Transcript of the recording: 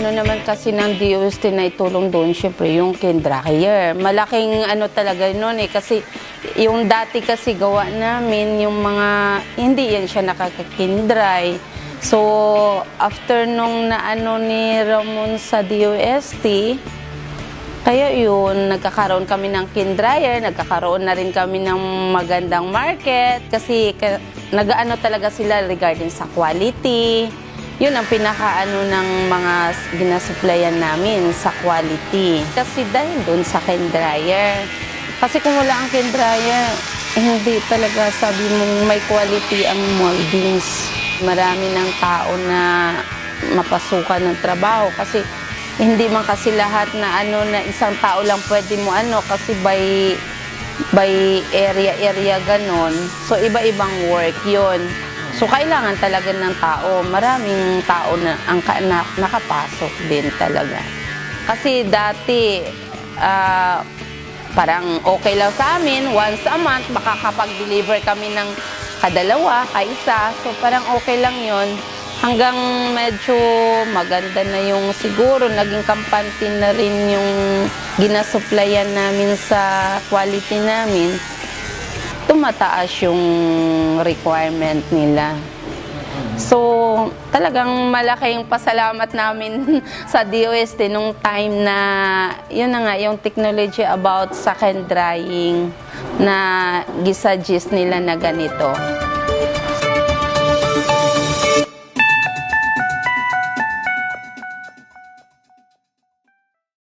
ano naman kasi ng DOST na itulong doon, syempre yung Kindryer. Malaking ano talaga noon eh, kasi yung dati kasi gawa namin, yung mga, hindi yan siya nakakakindray. So, after nung naano ni Ramon sa DOST, kaya yun, nagkakaroon kami ng Kindryer, nagkakaroon na rin kami ng magandang market kasi nag-ano talaga sila regarding sa quality. Yun ang pinakaano ng mga ginasupplyan namin sa quality. Kasi dahil dun sa Kindryer. Kasi kung wala ang Kindryer, hindi talaga sabi mong may quality ang moldings. Marami ng tao na mapasukan ng trabaho kasi hindi man kasi lahat na ano na isang tao lang pwede mo ano kasi by area ganon. So iba-ibang work 'yon. So kailangan talaga ng tao. Maraming tao na ang nakapasok din talaga. Kasi dati parang okay lang sa amin, once a month makakapag-deliver kami ng kadalawa, kaisa. So parang okay lang 'yon. Hanggang medyo maganda na yung siguro, naging kampante na rin yung ginasupplyan namin sa quality namin, tumataas yung requirement nila. So, talagang malaking pasalamat namin sa DOST nung time na, yun na nga, yung technology about sa hand drying na gisagis nila na ganito.